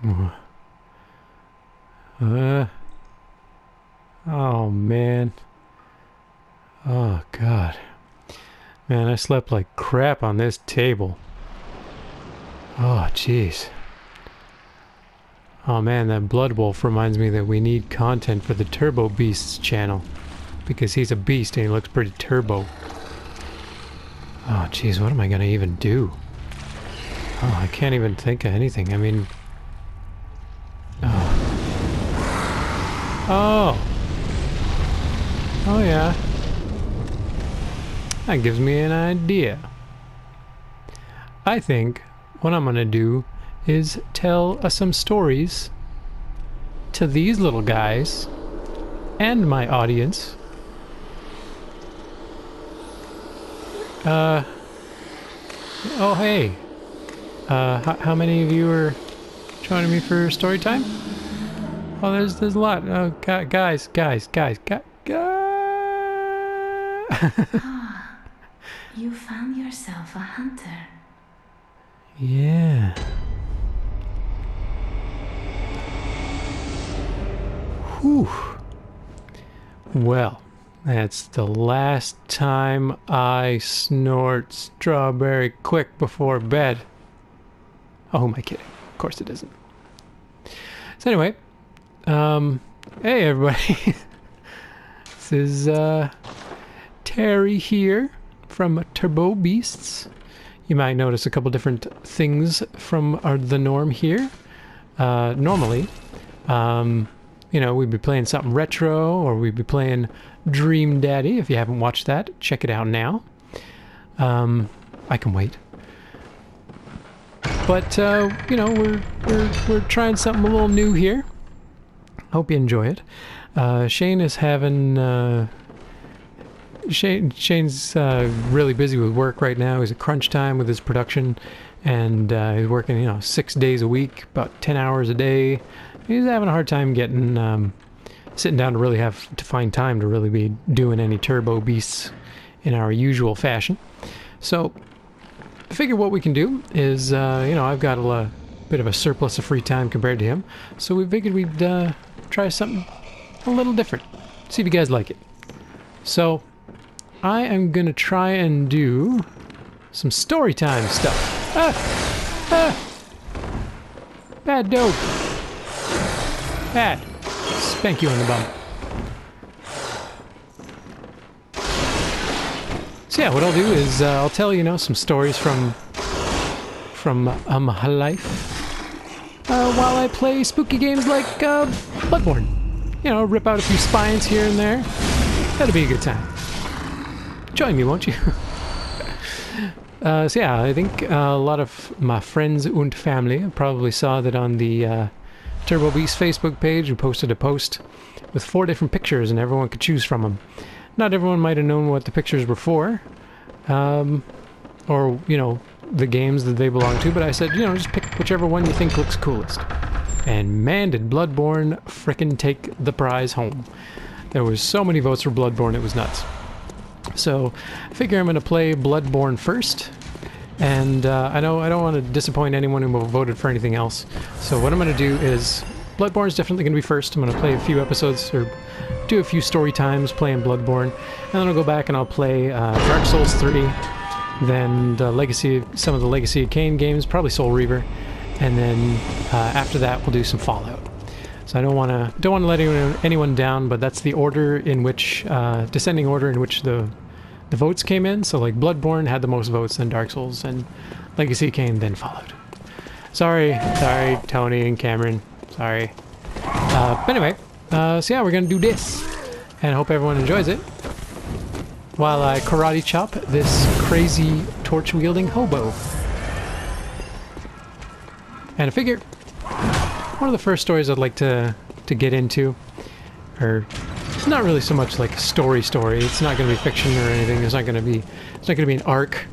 Oh, man. Oh, God. Man, I slept like crap on this table. Oh, jeez. Oh, man, that Blood Wolf reminds me that we need content for the Turbo Beasts channel. Because he's a beast and he looks pretty turbo. Oh, jeez, what am I gonna even do? Oh, I can't even think of anything. I mean... Oh. Oh! Oh, yeah. That gives me an idea. I think what I'm gonna do is tell some stories to these little guys and my audience. Oh, hey. How many of you are joining me for story time? Oh, there's a lot. Oh, guys. Ah, you found yourself a hunter. Yeah. Whew. Well, that's the last time I snort strawberry quick before bed. Oh, who am I kidding? Of course it isn't. So anyway, hey everybody. This is Terry here from Turbo Beasts. You might notice a couple different things from the norm here. Normally, you know, we'd be playing something retro, or we'd be playing Dream Daddy. If you haven't watched that, check it out now. I can wait. But you know, we're trying something a little new here. Hope you enjoy it. Shane is having Shane's really busy with work right now. He's at crunch time with his production, and he's working, you know, 6 days a week, about 10 hours a day. He's having a hard time getting sitting down to really have to find time to really be doing any Turbo Beasts in our usual fashion. So I figure what we can do is, you know, I've got a bit of a surplus of free time compared to him, so we figured we'd try something a little different. See if you guys like it. So I am gonna try and do some story time stuff. Bad dope. Bad. Spank you in the bum. So yeah, what I'll do is I'll tell, you know, some stories from my life while I play spooky games like Bloodborne. You know, rip out a few spines here and there. That'll be a good time. Join me, won't you? So yeah, I think a lot of my friends and family probably saw that on the Turbo Beast Facebook page. We posted a post with 4 different pictures, and everyone could choose from them. Not everyone might have known what the pictures were for, or, you know, the games that they belong to, but I said, you know, just pick whichever one you think looks coolest. And man, did Bloodborne frickin' take the prize home. There was so many votes for Bloodborne, it was nuts. So I figure I'm going to play Bloodborne first, and I know I don't want to disappoint anyone who voted for anything else. So what I'm going to do is, Bloodborne is definitely going to be first. I'm going to play a few episodes, or do a few story times playing Bloodborne, and then I'll go back and I'll play Dark Souls 3, then some of the Legacy of Kain games, probably Soul Reaver, and then after that we'll do some Fallout. So I don't want to let anyone down, but that's the order in which, descending order in which the votes came in. So like Bloodborne had the most votes, then Dark Souls, and Legacy of Kain, then Fallout. Sorry, Tony and Cameron. Sorry. But anyway, so yeah, we're gonna do this, and I hope everyone enjoys it while I karate chop this crazy torch-wielding hobo. And I figure one of the first stories I'd like to get into, or it's not really so much like a story. It's not going to be fiction or anything. It's not going to be an arc.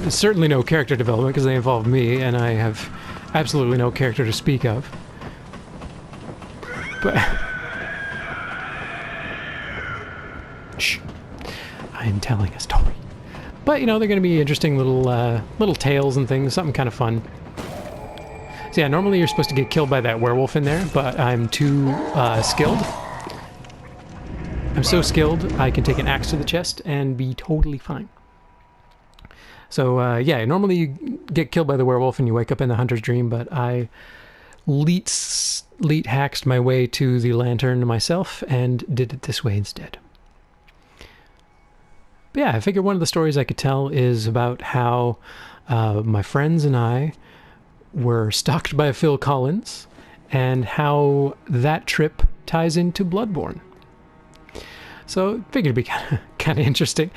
Certainly no character development, because they involve me, and I have absolutely no character to speak of. But shh, I am telling a story. But you know, they're going to be interesting little tales and things, something kind of fun. So yeah, normally you're supposed to get killed by that werewolf in there, but I'm too skilled. I'm so skilled, I can take an axe to the chest and be totally fine. So yeah, normally you get killed by the werewolf and you wake up in the hunter's dream, but I leet hacked my way to the lantern myself and did it this way instead. But yeah, I figured one of the stories I could tell is about how my friends and I were stalked by Phil Collins and how that trip ties into Bloodborne. So I figured it'd be kind of interesting.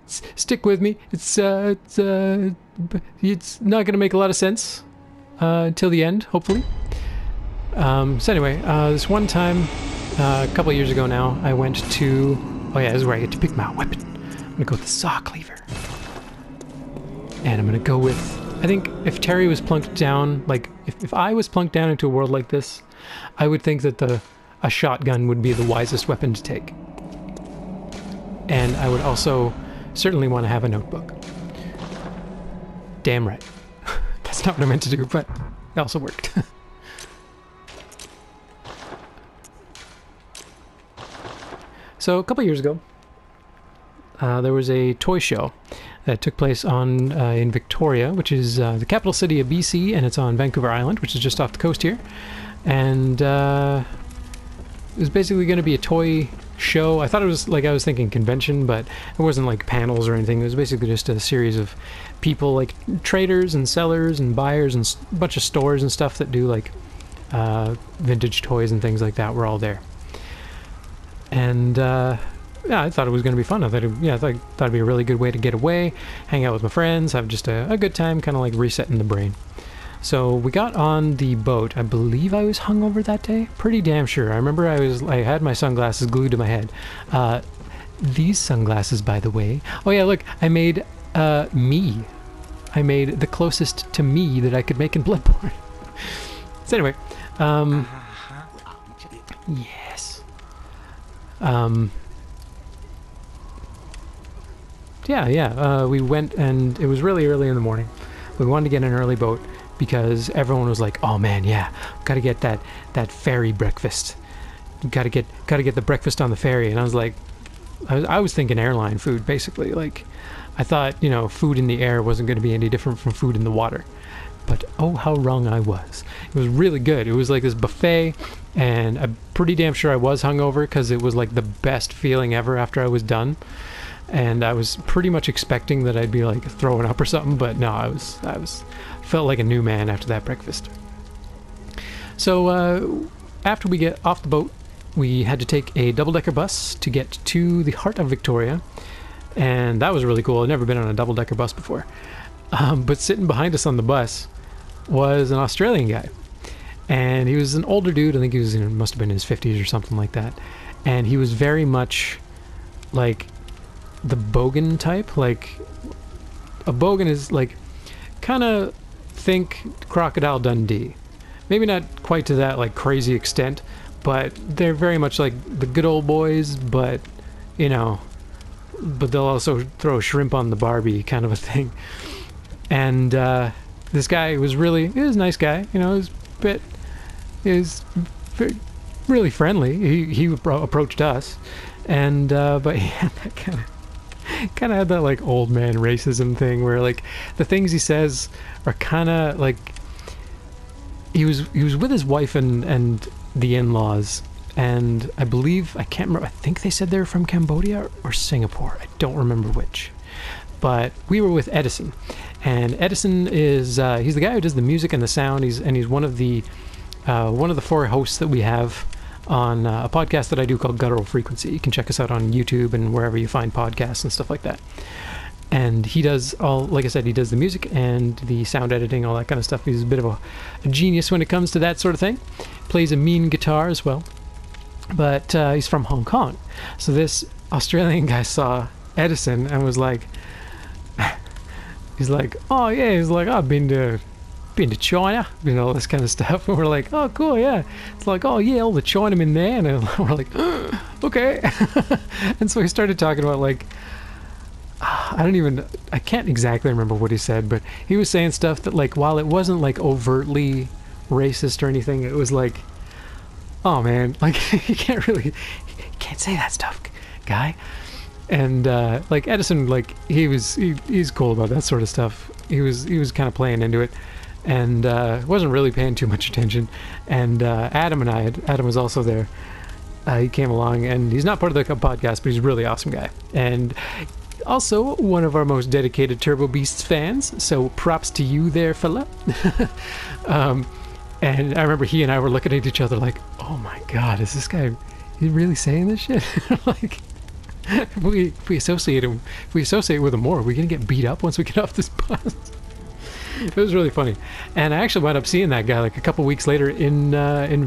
Stick with me. It's not going to make a lot of sense until the end, hopefully. So anyway, this one time, a couple of years ago now, I went to... Oh yeah, this is where I get to pick my weapon. I'm going to go with the saw cleaver. And I'm going to go with... I think if Terry was plunked down, like, if I was plunked down into a world like this, I would think that a shotgun would be the wisest weapon to take. And I would also certainly want to have a notebook. Damn right. That's not what I meant to do, but it also worked. So a couple years ago, there was a toy show that took place in Victoria, which is the capital city of BC, and it's on Vancouver Island, which is just off the coast here. And it was basically going to be a toy show. I thought it was like, I was thinking convention, but it wasn't like panels or anything. It was basically just a series of people, like traders and sellers and buyers and a bunch of stores and stuff that do like vintage toys and things like that were all there. And yeah, I thought it was going to be fun. I thought it'd be a really good way to get away, hang out with my friends, have just a good time, kind of like resetting the brain. So we got on the boat. I believe I was hungover that day. Pretty damn sure. I remember I had my sunglasses glued to my head. These sunglasses, by the way. Oh yeah, look, I made me. I made the closest to me that I could make in Bloodborne. So anyway, yes. Yeah. We went, and it was really early in the morning. We wanted to get an early boat because everyone was like, "Oh man, yeah, gotta get that ferry breakfast. Gotta get the breakfast on the ferry." And I was like, I was thinking airline food basically. Like, I thought, food in the air wasn't going to be any different from food in the water. But oh, how wrong I was. It was really good. It was like this buffet, and I'm pretty damn sure I was hungover because it was like the best feeling ever after I was done. And I was pretty much expecting that I'd be like throwing up or something, but no, I felt like a new man after that breakfast. So after we get off the boat, we had to take a double-decker bus to get to the heart of Victoria, and that was really cool. I'd never been on a double-decker bus before. But sitting behind us on the bus was an Australian guy, and he was an older dude. I think he was must have been in his 50s or something like that, and he was very much like the bogan type. Like, a bogan is like, kind of think Crocodile Dundee. Maybe not quite to that like crazy extent, but they're very much like the good old boys, but but they'll also throw shrimp on the Barbie kind of a thing. And this guy was he was a nice guy, he was really friendly. He approached us, and but he had that kind of had that like old man racism thing where like the things he says are kind of like, he was with his wife and the in-laws, and I can't remember, I think they said they were from Cambodia or Singapore. I don't remember which. But we were with Edison, and Edison is he's the guy who does the music and the sound. He's one of the 4 hosts that we have on a podcast that I do called Guttural Frequency. You can check us out on YouTube and wherever you find podcasts and stuff like that. And he does like I said, he does the music and the sound editing, all that kind of stuff. He's a bit of a genius when it comes to that sort of thing. Plays a mean guitar as well. But he's from Hong Kong. So this Australian guy saw Edison and was like, he's like, "Oh yeah," he's like, "I've been to China," all this kind of stuff. And we're like, "Oh cool, yeah." It's like, "Oh yeah, all the Chinamen there," and we're like, "Okay." And so he started talking about like, I can't exactly remember what he said, but he was saying stuff that like, while it wasn't like overtly racist or anything. It was like, oh man, like you can't say that stuff, guy. And like Edison, like he's cool about that sort of stuff. He was kind of playing into it, and wasn't really paying too much attention. And Adam was also there. He came along, and he's not part of the podcast, but he's a really awesome guy, and also one of our most dedicated Turbo Beasts fans. So props to you there, fella. And I remember he and I were looking at each other like, oh my god, is this guy, he really saying this shit? Like, if we associate with him more, are we gonna get beat up once we get off this bus? It was really funny. And I actually wound up seeing that guy like a couple weeks later in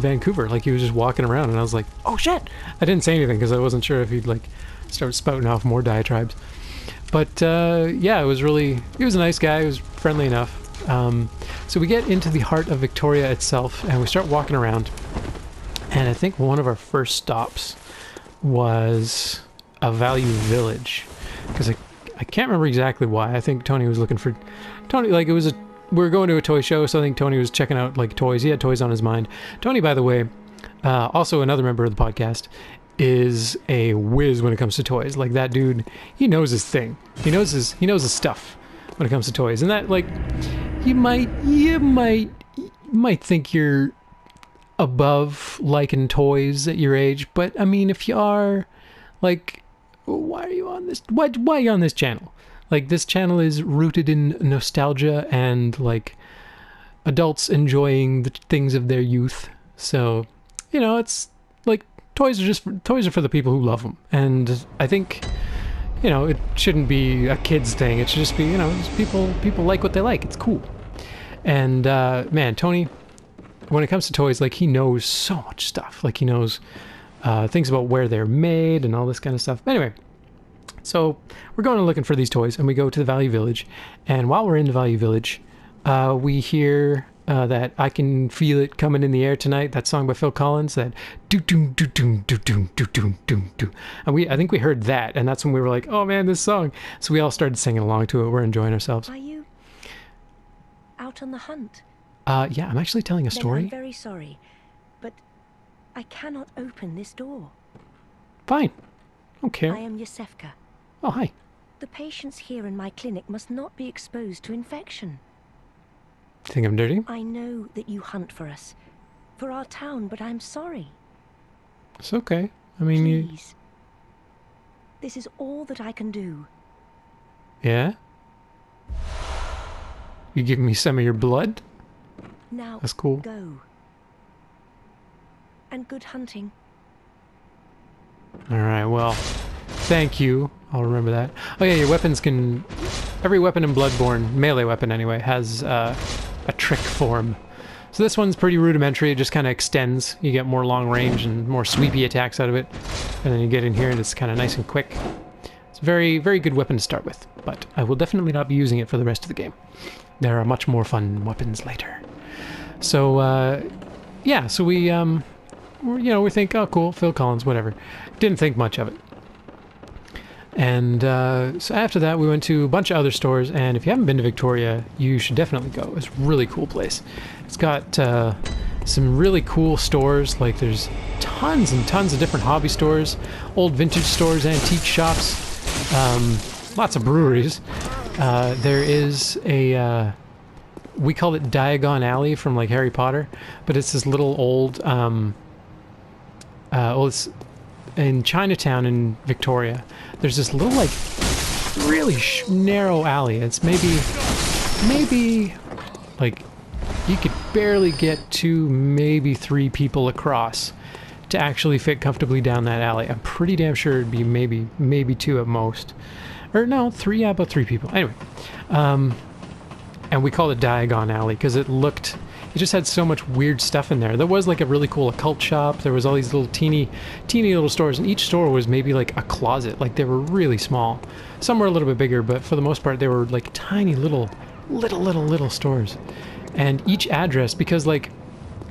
Vancouver. Like, he was just walking around, and I was like, oh shit. I didn't say anything because I wasn't sure if he'd like start spouting off more diatribes. But yeah, he was a nice guy. He was friendly enough. So we get into the heart of Victoria itself, and we start walking around. And I think one of our first stops was a Value Village, because I can't remember exactly why. I think Tony was looking for like, we were going to a toy show, so I think Tony was checking out like toys. He had toys on his mind. Tony, by the way, also another member of the podcast, is a whiz when it comes to toys. Like, that dude, he knows his thing. He knows his stuff when it comes to toys. And that, like, you might think you're above liking toys at your age, but I mean, if you are, like, why are you on this? Why are you on this channel? Like, this channel is rooted in nostalgia and like adults enjoying the things of their youth. So, you know, it's like toys are for the people who love them. And I think, you know, it shouldn't be a kid's thing. It should just be, you know, people like what they like. It's cool. And man, Tony, when it comes to toys, like, he knows so much stuff. Like, he knows things about where they're made and all this kind of stuff. Anyway, so we're going and looking for these toys, and we go to the Value Village. And while we're in the Value Village, we hear that I Can Feel It Coming in the Air Tonight, that song by Phil Collins, that do doom do doom do doom do doom doom do. And I think we heard that, and that's when we were like, oh man, this song. So we all started singing along to it. We're enjoying ourselves. Are you out on the hunt? Yeah, I'm actually telling a story. Then I'm very sorry, but I cannot open this door. Fine. Don't care. I am Yosefka. Oh, hi. The patients here in my clinic must not be exposed to infection. Think I'm dirty? I know that you hunt for us, for our town, but I'm sorry. It's okay. I mean, Please. This is all that I can do. Yeah? You giving me some of your blood? Now, that's cool. Go. And good hunting. Alright, well, thank you. I'll remember that. Oh yeah, your weapons can... Every weapon in Bloodborne, melee weapon anyway, has a trick form. So this one's pretty rudimentary. It just kind of extends. You get more long range and more sweepy attacks out of it. And then you get in here and it's kind of nice and quick. It's a very, very good weapon to start with. But I will definitely not be using it for the rest of the game. There are much more fun weapons later. So, yeah, so we think, oh, cool, Phil Collins, whatever. Didn't think much of it. And so after that, we went to a bunch of other stores, and if you haven't been to Victoria, you should definitely go. It's a really cool place. It's got some really cool stores. Like, there's tons and tons of different hobby stores, old vintage stores, antique shops, lots of breweries. There is a... we call it Diagon Alley from, like, Harry Potter, but it's this little old... well, it's in Chinatown in Victoria. There's this little, like, really narrow alley. It's maybe, like, you could barely get 2, maybe 3 people across to actually fit comfortably down that alley. I'm pretty damn sure it'd be maybe 2 at most. Or no, 3, yeah, about 3 people. Anyway, and we called it Diagon Alley because it just had so much weird stuff in there. There was like a really cool occult shop. There was all these little teeny little stores, and each store was maybe like a closet. Like, they were really small. Some were a little bit bigger, but for the most part, they were like tiny little stores. And each address, because like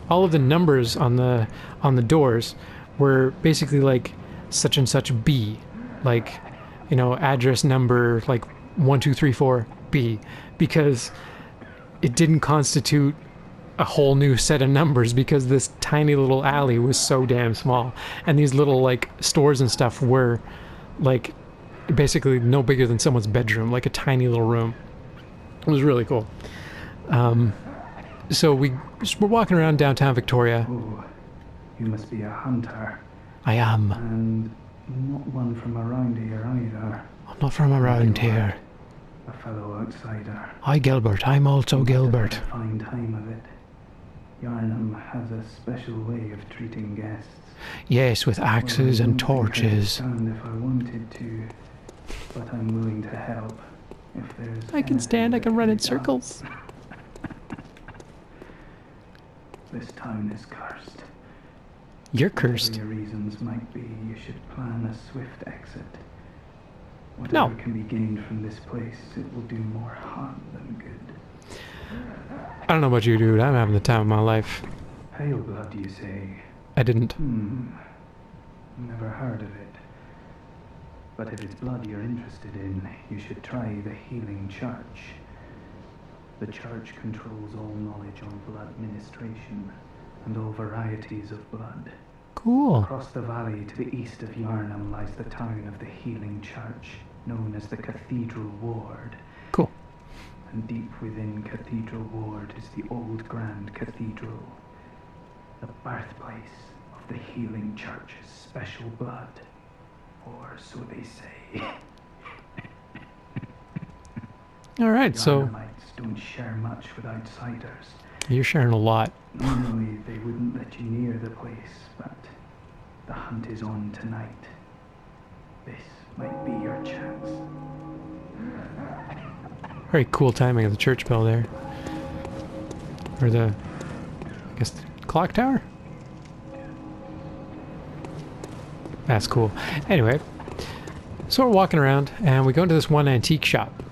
all of the numbers on the doors were basically like such and such B, like, you know, address number like 1234 B, because it didn't constitute a whole new set of numbers because this tiny little alley was so damn small. And these little, like, stores and stuff were, like, basically no bigger than someone's bedroom, like a tiny little room. It was really cool. So we're walking around downtown Victoria. Oh, you must be a hunter. I am. And not one from around here either. I'm not from around here. A fellow outsider. Hi, Gilbert. I'm also You must have Gilbert. had a fine time of it. Yarnum has a special way of treating guests. Yes, with axes Well, I and don't think I could torches. stand if I wanted to, but I'm willing to help if there's. I can stand, I can run in anything that circles. This town is cursed. You're cursed. Whatever your reasons might be, you should plan a swift exit. No. Whatever can be gained from this place, it will do more harm than good. I don't know about you, dude. I'm having the time of my life. Pale blood, you say? I didn't. Never heard of it. But if it's blood you're interested in, you should try the Healing Church. The church controls all knowledge on blood ministration and all varieties of blood. Cool. Across the valley to the east of Yarnum lies the town of the Healing Church, known as the Cathedral Ward. Cool. And deep within Cathedral Ward is the old Grand Cathedral, the birthplace of the Healing Church's special blood, or so they say. All right, so Yarnumites don't share much with outsiders. you're sharing a lot. Normally they wouldn't let you near the place, but the hunt is on tonight. This might be your chance. Very cool timing of the church bell there. Or the, I guess, the clock tower? That's cool. Anyway, so we're walking around and we go into this one antique shop.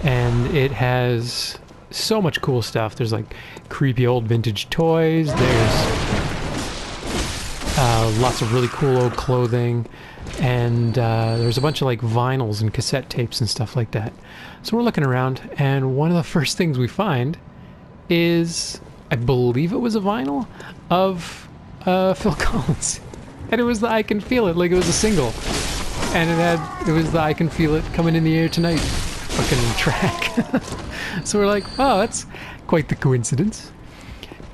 And it has so much cool stuff. There's like creepy old vintage toys. There's lots of really cool old clothing. And there's a bunch of like vinyls and cassette tapes and stuff like that. So we're looking around, and one of the first things we find is, I believe it was a vinyl of Phil Collins. And it was the I Can Feel It, like it was a single. And it was the I Can Feel It Coming in the Air Tonight fucking track. So we're like, oh, that's quite the coincidence.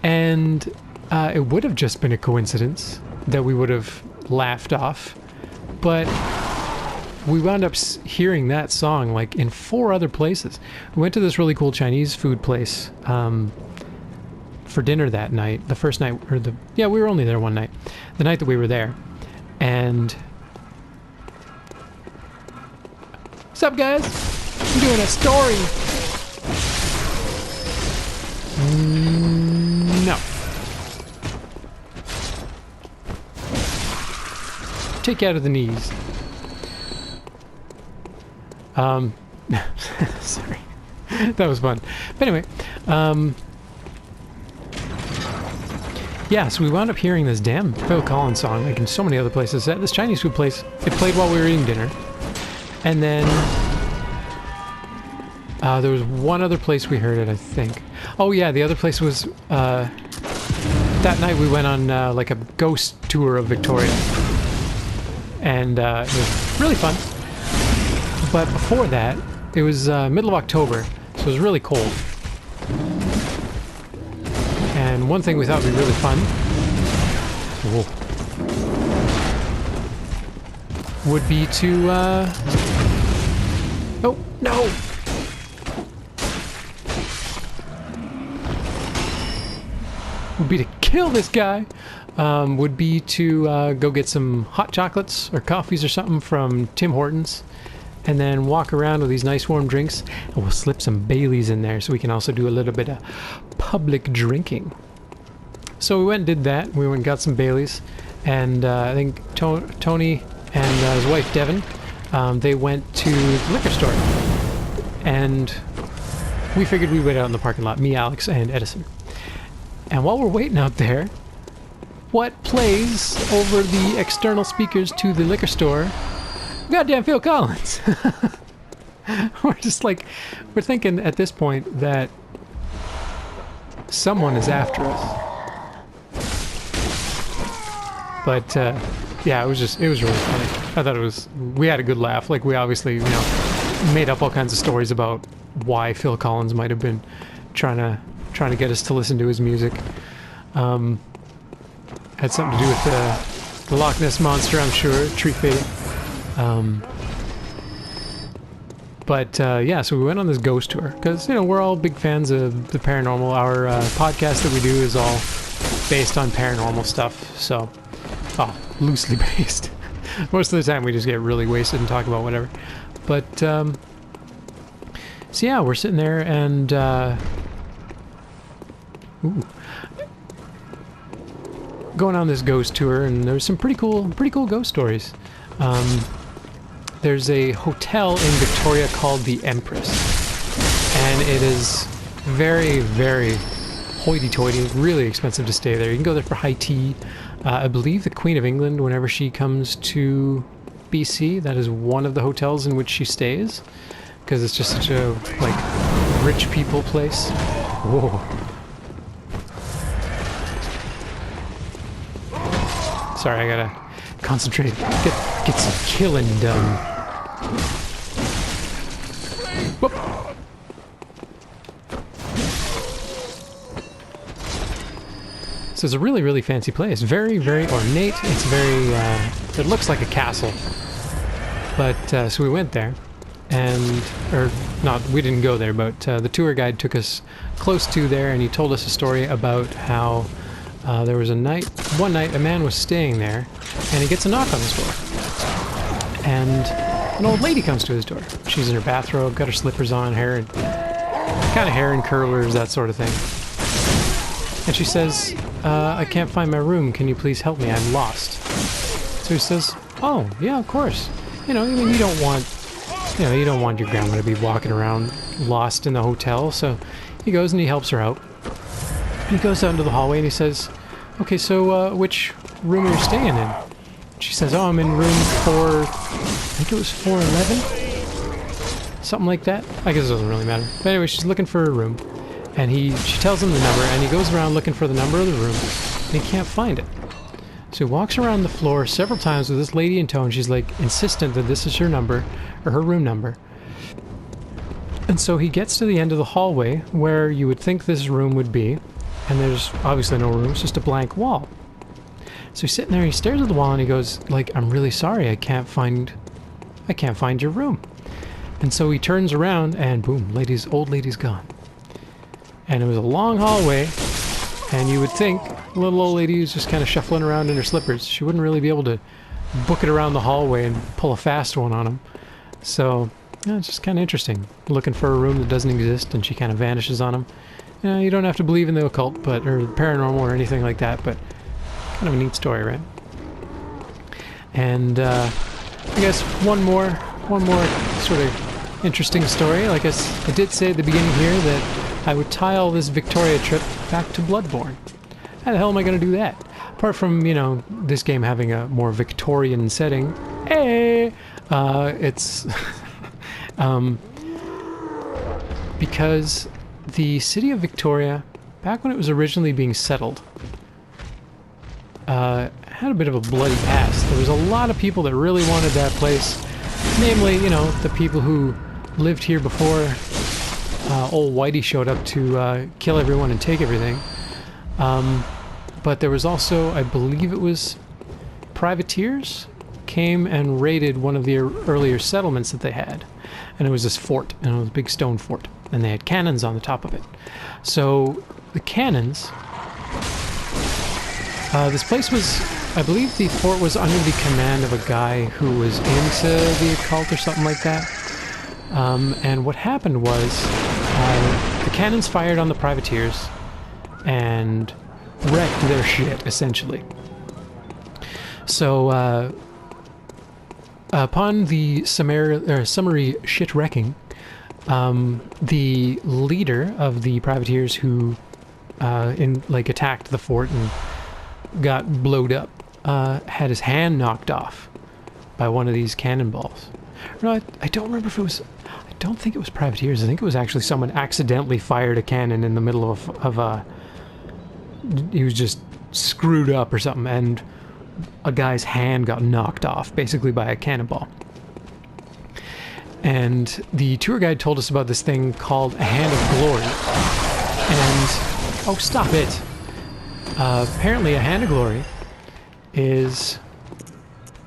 And it would have just been a coincidence that we would have laughed off. But we wound up hearing that song like in 4 other places. We went to this really cool Chinese food place for dinner that night. The first night, we were only there one night. The night that we were there. And what's up, guys? I'm doing a story. No. Take you out of the knees. Sorry. That was fun. But anyway, yeah, so we wound up hearing this damn Phil Collins song, like in so many other places. At this Chinese food place, it played while we were eating dinner. And then there was one other place we heard it, I think. Oh yeah, the other place was, that night we went on like a ghost tour of Victoria. And it was really fun. But before that, it was middle of October, so it was really cold. And one thing we thought would be really fun would be to, oh, no! Would be to kill this guy. Would be to go get some hot chocolates or coffees or something from Tim Hortons, and then walk around with these nice warm drinks, and we'll slip some Baileys in there so we can also do a little bit of public drinking. So we went and did that. We went and got some Baileys, and I think Tony and his wife Devin, they went to the liquor store, and we figured we'd wait out in the parking lot, me, Alex, and Edison. And while we're waiting out there, what plays over the external speakers to the liquor store? Goddamn Phil Collins. We're just like, we're thinking at this point that someone is after us. But yeah, it was really funny. I thought we had a good laugh. Like, we obviously, made up all kinds of stories about why Phil Collins might have been trying to get us to listen to his music. Had something to do with the Loch Ness Monster, I'm sure, Tree Fade. But yeah, so we went on this ghost tour because we're all big fans of the paranormal. Our podcast that we do is all based on paranormal stuff, so loosely based. Most of the time we just get really wasted and talk about whatever. But so yeah, we're sitting there and going on this ghost tour, and there's some pretty cool ghost stories. There's a hotel in Victoria called the Empress, and it is very, very hoity-toity, really expensive to stay there. You can go there for high tea. I believe the Queen of England, whenever she comes to BC, that is one of the hotels in which she stays, because it's just such a, like, rich people place. Whoa. Sorry, I gotta concentrate. Get some killing done. Whoop. So it's a really, really fancy place. Very, very ornate. It's very, it looks like a castle. But, so we went there. We didn't go there, but the tour guide took us close to there, and he told us a story about how there was one night a man was staying there, and he gets a knock on his door. And an old lady comes to his door. She's in her bathrobe, got her slippers on, hair and curlers, that sort of thing. And she says, I can't find my room. Can you please help me? I'm lost. So he says, oh, yeah, of course. You don't want your grandma to be walking around lost in the hotel. So he goes and he helps her out. He goes out into the hallway and he says, okay, so which room are you staying in? She says, oh, I'm in room 4, I think it was 411? Something like that. I guess it doesn't really matter. But anyway, she's looking for a room. And she tells him the number, and he goes around looking for the number of the room, and he can't find it. So he walks around the floor several times with this lady in tow, and she's like insistent that this is her number, or her room number. And so he gets to the end of the hallway where you would think this room would be, and there's obviously no room, it's just a blank wall. So he's sitting there, he stares at the wall, and he goes, like, I'm really sorry, I can't find your room. And so he turns around, and boom, old lady's gone. And it was a long hallway, and you would think little old lady who's just kind of shuffling around in her slippers, she wouldn't really be able to book it around the hallway and pull a fast one on him. So, it's just kind of interesting. Looking for a room that doesn't exist, and she kind of vanishes on him. You don't have to believe in the occult, or paranormal or anything like that, but kind of a neat story, right? And I guess one more sort of interesting story. Like I did say at the beginning here that I would tie all this Victoria trip back to Bloodborne. How the hell am I going to do that? Apart from, this game having a more Victorian setting, it's because the city of Victoria, back when it was originally being settled, had a bit of a bloody past. There was a lot of people that really wanted that place, namely, the people who lived here before old Whitey showed up to kill everyone and take everything. But there was also, I believe it was privateers, came and raided one of the earlier settlements that they had. And it was this fort, and it was a big stone fort. And they had cannons on the top of it. So the cannons, this place was, I believe the fort was under the command of a guy who was into the occult or something like that. And what happened was, the cannons fired on the privateers and wrecked their shit, essentially. So, upon the summary shit wrecking, the leader of the privateers who attacked the fort and got blowed up had his hand knocked off by one of these cannonballs. No, I don't remember if it was. I don't think it was privateers. I think it was actually someone accidentally fired a cannon in the middle of he was just screwed up or something, and a guy's hand got knocked off, basically by a cannonball. And the tour guide told us about this thing called a Hand of Glory. And, oh, stop it. Apparently a Hand of Glory is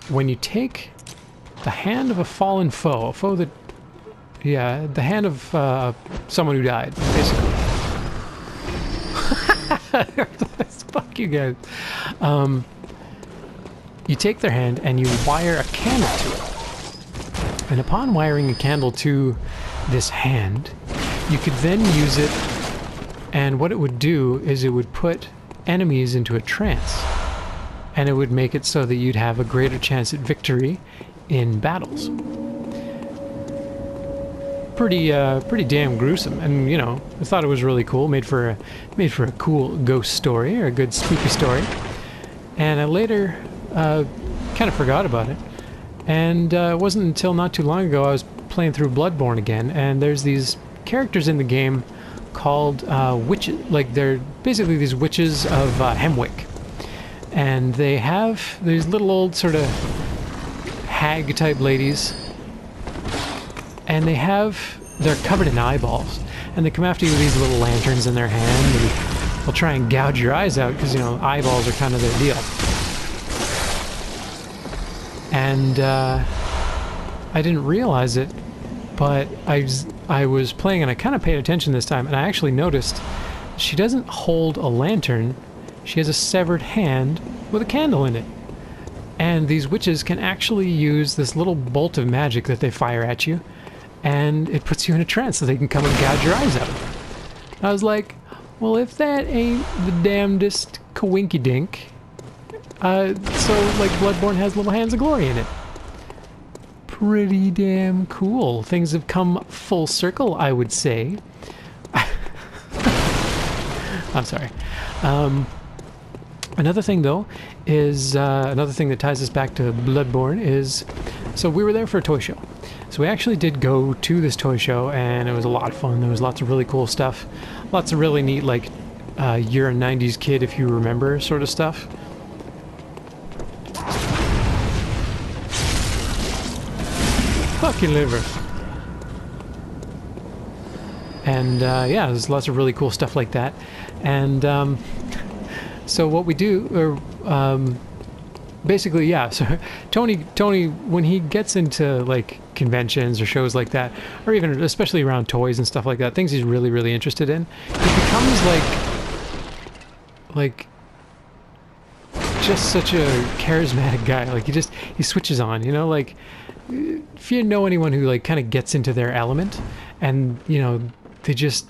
when you take the hand of a fallen foe, a foe that, yeah, the hand of someone who died, basically. Fuck you guys. You take their hand and you wire a candle to it. And upon wiring a candle to this hand, you could then use it, and what it would do is it would put enemies into a trance. And it would make it so that you'd have a greater chance at victory in battles. Pretty damn gruesome, and you know, I thought it was really cool. Made for a cool ghost story, or a good spooky story. And I later kind of forgot about it. And it wasn't until not too long ago I was playing through Bloodborne again, and there's these characters in the game called witches. Like, they're basically these witches of Hemwick. And they have these little old sort of hag-type ladies. And they're covered in eyeballs. And they come after you with these little lanterns in their hand, and they'll try and gouge your eyes out, because, you know, eyeballs are kind of their deal. And I didn't realize it, but I was playing and I kind of paid attention this time, and I actually noticed she doesn't hold a lantern. She has a severed hand with a candle in it. And these witches can actually use this little bolt of magic that they fire at you, and it puts you in a trance so they can come and gouge your eyes out. I was like, well, if that ain't the damnedest coinky-dink. So, like, Bloodborne has little Hands of Glory in it. Pretty damn cool. Things have come full circle, I would say. I'm sorry. Another thing, though, is, another thing that ties us back to Bloodborne is, so we were there for a toy show. So we actually did go to this toy show, and it was a lot of fun. There was lots of really cool stuff. Lots of really neat, like, you're a 90s kid if you remember sort of stuff. Fucking liver. And yeah, there's lots of really cool stuff like that. And so what we do, basically, yeah. So Tony, when he gets into like conventions or shows like that, or even especially around toys and stuff like that, things he's really, really interested in, he becomes like just such a charismatic guy. Like he switches on, you know, like. If you know anyone who like kind of gets into their element, and you know, they just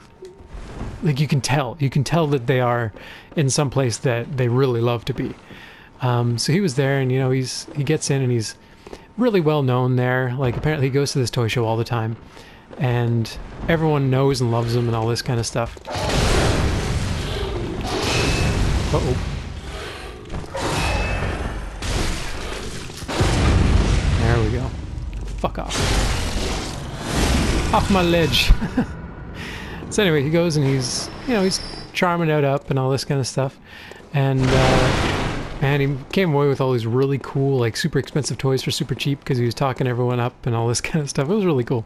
like you can tell that they are in some place that they really love to be. So he was there, and you know, he gets in and he's really well known there. Like apparently he goes to this toy show all the time, and everyone knows and loves him and all this kind of stuff. Uh-oh. There we go. Fuck off. Off my ledge. So anyway, he goes and he's, you know, he's charming it up and all this kind of stuff. And he came away with all these really cool, like super expensive toys for super cheap because he was talking everyone up and all this kind of stuff. It was really cool.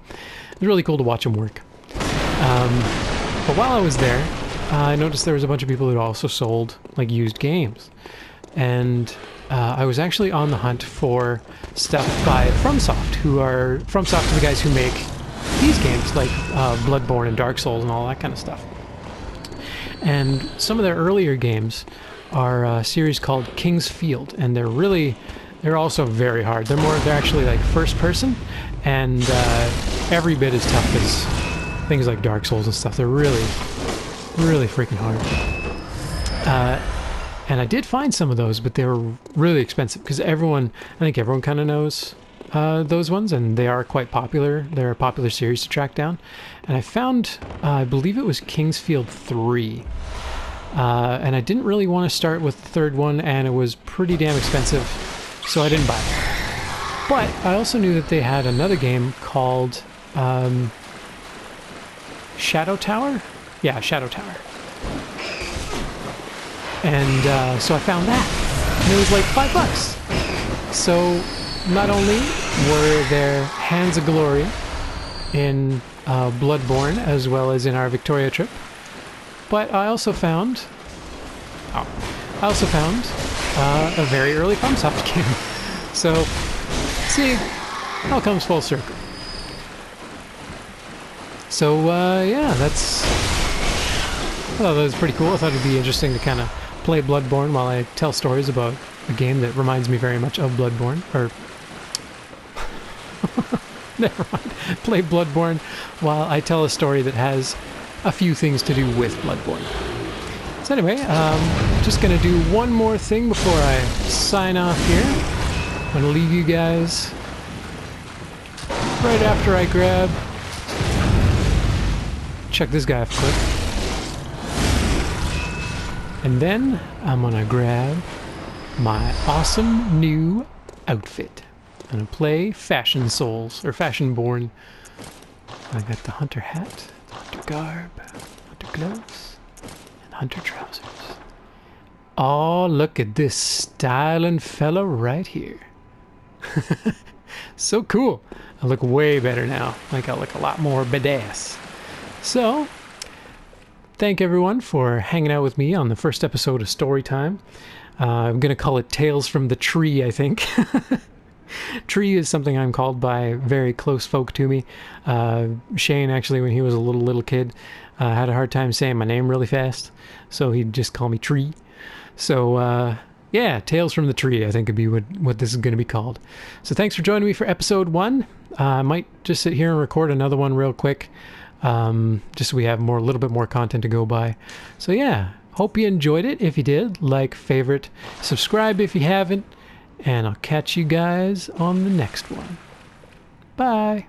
It was really cool to watch him work. But while I was there, I noticed there was a bunch of people who also sold like used games. And I was actually on the hunt for stuff by FromSoft, FromSoft are the guys who make these games, like Bloodborne and Dark Souls and all that kind of stuff. And some of their earlier games are a series called King's Field, and they're also very hard. They're actually like first person, and every bit as tough as things like Dark Souls and stuff. They're really, really freaking hard. And I did find some of those, but they were really expensive because I think everyone kind of knows those ones, and they are quite popular. They're a popular series to track down. And I found, I believe it was King's Field 3. And I didn't really want to start with the third one, and it was pretty damn expensive, so I didn't buy it. But I also knew that they had another game called Shadow Tower? Yeah, Shadow Tower. And so I found that, and it was like $5. So not only were there hands of glory in Bloodborne as well as in our Victoria trip, but I also found a very early FromSoft game. So see, it all comes full circle. So yeah, I thought that was pretty cool. I thought it'd be interesting to kind of play Bloodborne while I tell stories about a game that reminds me very much of Bloodborne, or never mind. Play Bloodborne while I tell a story that has a few things to do with Bloodborne. So anyway, just gonna do one more thing before I sign off here. I'm gonna leave you guys right after I check this guy off quick. And then I'm gonna grab my awesome new outfit. I'm gonna play Fashion Souls, or Fashionborn. I got the hunter hat, the hunter garb, hunter gloves, and hunter trousers. Oh, look at this styling fella right here. So cool. I look way better now. Like I look a lot more badass. So, thank everyone for hanging out with me on the first episode of Storytime. I'm going to call it Tales from the Tree, I think. Tree is something I'm called by very close folk to me. Shane, actually, when he was a little kid, had a hard time saying my name really fast, so he'd just call me Tree. So, yeah, Tales from the Tree, I think would be what this is going to be called. So thanks for joining me for episode 1. I might just sit here and record another one real quick, just so we have a little bit more content to go by. So yeah, hope you enjoyed it. If you did, like, favorite, subscribe if you haven't, and I'll catch you guys on the next one. Bye.